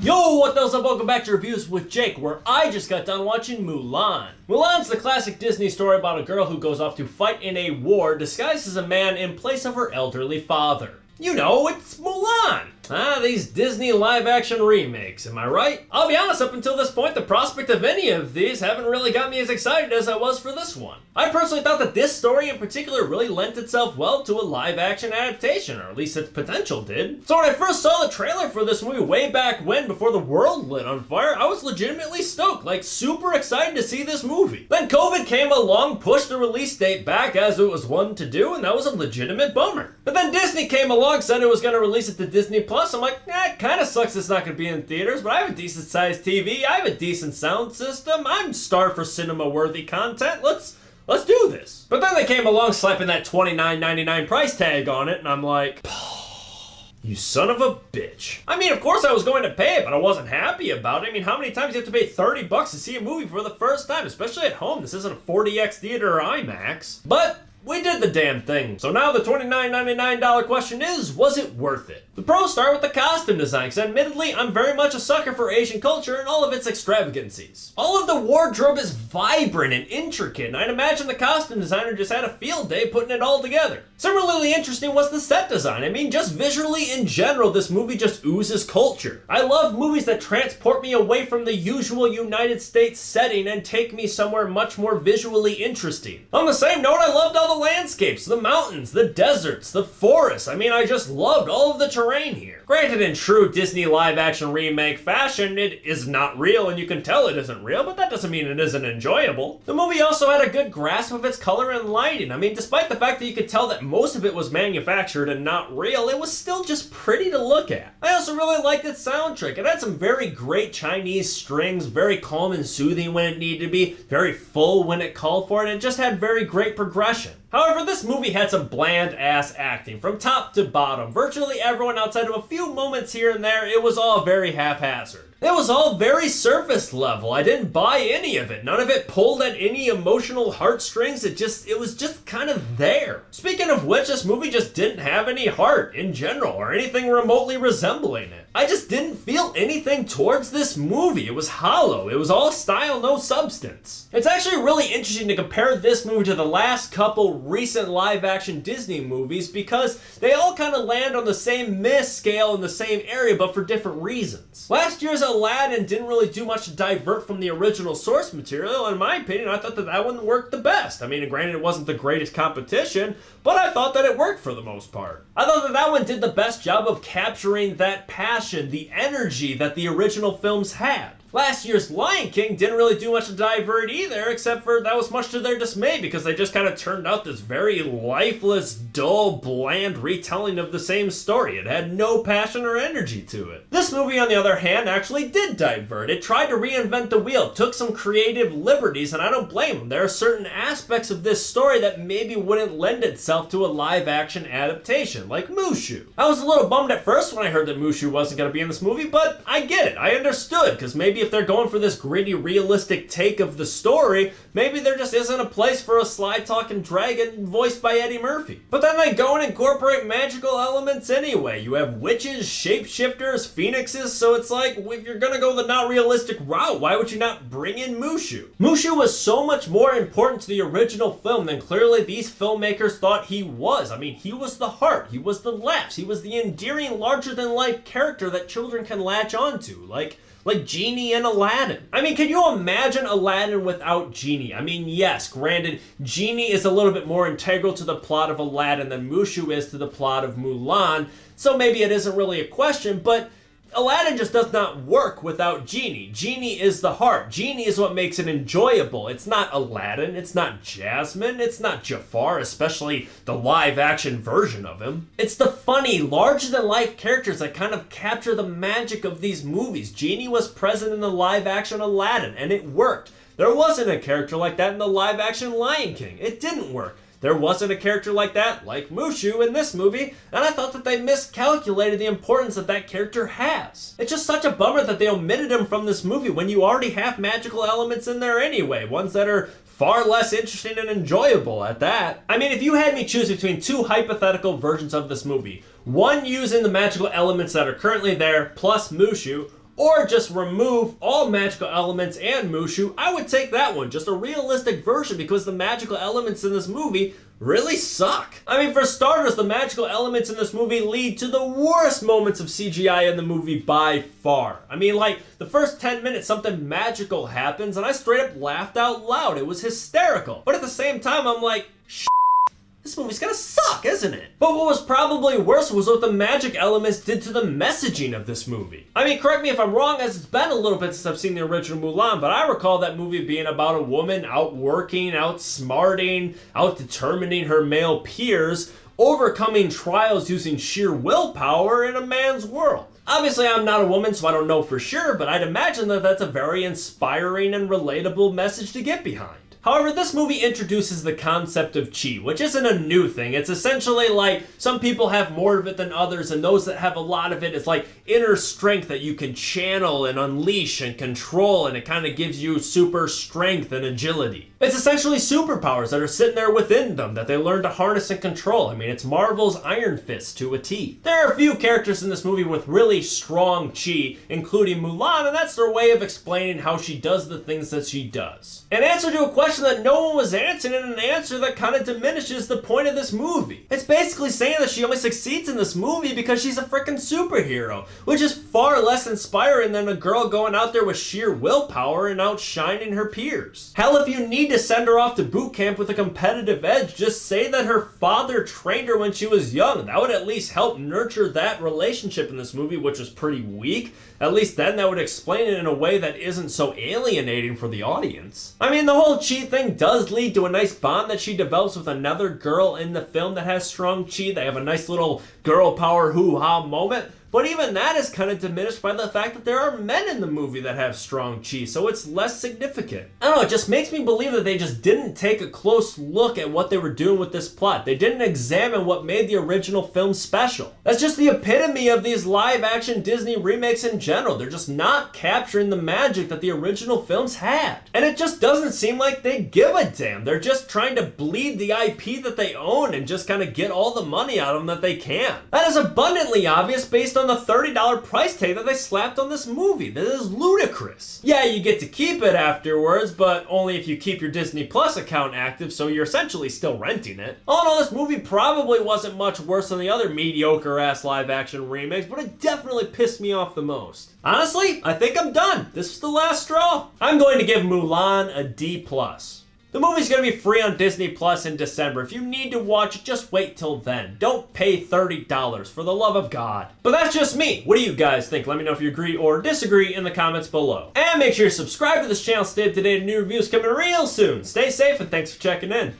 Yo, what's up? Welcome back to Reviews with Jake, where I just got done watching Mulan. Mulan's the classic Disney story about a girl who goes off to fight in a war disguised as a man in place of her elderly father. You know, it's Mulan! These Disney live-action remakes, am I right? I'll be honest, up until this point, the prospect of any of these haven't really got me as excited as I was for this one. I personally thought that this story in particular really lent itself well to a live-action adaptation, or at least its potential did. So when I first saw the trailer for this movie way back when, before the world lit on fire, I was legitimately stoked, like super excited to see this movie. Then COVID came along, pushed the release date back as it was one to do, and that was a legitimate bummer. But then Disney came along, said it was going to release it to Disney Plus. I'm like, it kind of sucks it's not going to be in theaters, but I have a decent sized TV, I have a decent sound system, I'm starved for cinema worthy content, let's do this. But then they came along slapping that $29.99 price tag on it, and I'm like, you son of a bitch. I mean, of course I was going to pay it, but I wasn't happy about it. I mean, how many times do you have to pay $30 to see a movie for the first time, especially at home? This isn't a 4DX theater or IMAX. But we did the damn thing. So now the $29.99 question is, was it worth it? The pros start with the costume design, because admittedly, I'm very much a sucker for Asian culture and all of its extravagancies. All of the wardrobe is vibrant and intricate, and I'd imagine the costume designer just had a field day putting it all together. Similarly interesting was the set design. I mean, just visually in general, this movie just oozes culture. I love movies that transport me away from the usual United States setting and take me somewhere much more visually interesting. On the same note, I loved all the landscapes, the mountains, the deserts, the forests. I mean, I just loved all of the terrain here. Granted, in true Disney live-action remake fashion, it is not real, and you can tell it isn't real, but that doesn't mean it isn't enjoyable. The movie also had a good grasp of its color and lighting. I mean, despite the fact that you could tell that most of it was manufactured and not real, it was still just pretty to look at. I also really liked its soundtrack. It had some very great Chinese strings, very calm and soothing when it needed to be, very full when it called for it, and it just had very great progression. However, this movie had some bland-ass acting from top to bottom. Virtually everyone, outside of a few moments here and there, it was all very haphazard. It was all very surface level. I didn't buy any of it. None of it pulled at any emotional heartstrings. It was just kind of there. Speaking of which, this movie just didn't have any heart in general or anything remotely resembling it. I just didn't feel anything towards this movie. It was hollow. It was all style, no substance. It's actually really interesting to compare this movie to the last couple recent live-action Disney movies because they all kind of land on the same miss scale in the same area, but for different reasons. Last year's Aladdin didn't really do much to divert from the original source material. In my opinion, I thought that one worked the best. I mean, granted, it wasn't the greatest competition, but I thought that it worked for the most part. I thought that one did the best job of capturing that passion, the energy that the original films had. Last year's Lion King didn't really do much to divert either, except for that was much to their dismay because they just kind of turned out this very lifeless, dull, bland retelling of the same story. It had no passion or energy to it. This movie, on the other hand, actually did divert. It tried to reinvent the wheel, took some creative liberties, and I don't blame them. There are certain aspects of this story that maybe wouldn't lend itself to a live-action adaptation, like Mushu. I was a little bummed at first when I heard that Mushu wasn't going to be in this movie, but I get it. I understood, because maybe if they're going for this gritty, realistic take of the story, maybe there just isn't a place for a sly-talking dragon voiced by Eddie Murphy. But then they go and incorporate magical elements anyway. You have witches, shapeshifters, phoenixes, so it's like, if you're gonna go the not realistic route, why would you not bring in Mushu? Mushu was so much more important to the original film than clearly these filmmakers thought he was. I mean, he was the heart, he was the laughs, he was the endearing, larger-than-life character that children can latch onto, like Genie and Aladdin. I mean, can you imagine Aladdin without Genie? I mean, yes, granted, Genie is a little bit more integral to the plot of Aladdin than Mushu is to the plot of Mulan, so maybe it isn't really a question, but Aladdin just does not work without Genie. Genie is the heart. Genie is what makes it enjoyable. It's not Aladdin, it's not Jasmine, it's not Jafar, especially the live-action version of him. It's the funny, larger-than-life characters that kind of capture the magic of these movies. Genie was present in the live-action Aladdin, and it worked. There wasn't a character like that in the live-action Lion King. It didn't work. There wasn't a character like that, like Mushu, in this movie, and I thought that they miscalculated the importance that that character has. It's just such a bummer that they omitted him from this movie when you already have magical elements in there anyway, ones that are far less interesting and enjoyable at that. I mean, if you had me choose between two hypothetical versions of this movie, one using the magical elements that are currently there, plus Mushu, or just remove all magical elements and Mushu, I would take that one, just a realistic version, because the magical elements in this movie really suck. I mean, for starters, the magical elements in this movie lead to the worst moments of CGI in the movie by far. I mean, like, the first 10 minutes something magical happens and I straight up laughed out loud. It was hysterical. But at the same time, I'm like, this movie's gonna suck, isn't it? But what was probably worse was what the magic elements did to the messaging of this movie. I mean, correct me if I'm wrong, as it's been a little bit since I've seen the original Mulan, but I recall that movie being about a woman outworking, outsmarting, outdetermining her male peers, overcoming trials using sheer willpower in a man's world. Obviously, I'm not a woman, so I don't know for sure, but I'd imagine that that's a very inspiring and relatable message to get behind. However, this movie introduces the concept of chi, which isn't a new thing. It's essentially like some people have more of it than others, and those that have a lot of it, it's like inner strength that you can channel and unleash and control, and it kind of gives you super strength and agility. It's essentially superpowers that are sitting there within them that they learn to harness and control. I mean, it's Marvel's Iron Fist to a T. There are a few characters in this movie with really strong chi, including Mulan, and that's their way of explaining how she does the things that she does. In answer to a question that no one was answering, and an answer that kind of diminishes the point of this movie. It's basically saying that she only succeeds in this movie because she's a freaking superhero, which is far less inspiring than a girl going out there with sheer willpower and outshining her peers. Hell, if you need to send her off to boot camp with a competitive edge, just say that her father trained her when she was young. That would at least help nurture that relationship in this movie, which was pretty weak. At least then that would explain it in a way that isn't so alienating for the audience. I mean, the whole chi thing does lead to a nice bond that she develops with another girl in the film that has strong chi. They have a nice little girl power hoo-ha moment. But even that is kind of diminished by the fact that there are men in the movie that have strong chi, so it's less significant. I don't know, it just makes me believe that they just didn't take a close look at what they were doing with this plot. They didn't examine what made the original film special. That's just the epitome of these live-action Disney remakes in general. They're just not capturing the magic that the original films had. And it just doesn't seem like they give a damn. They're just trying to bleed the IP that they own and just kind of get all the money out of them that they can. That is abundantly obvious based on the $30 price tag that they slapped on this movie. This is ludicrous. Yeah, you get to keep it afterwards, but only if you keep your Disney Plus account active, so you're essentially still renting it. All in all, this movie probably wasn't much worse than the other mediocre-ass live-action remakes, but it definitely pissed me off the most. Honestly, I think I'm done. This is the last straw. I'm going to give Mulan a D+. The movie's gonna be free on Disney Plus in December. If you need to watch it, just wait till then. Don't pay $30, for the love of God. But that's just me. What do you guys think? Let me know if you agree or disagree in the comments below. And make sure you subscribe to this channel to stay up to date on new reviews coming real soon. Stay safe and thanks for checking in.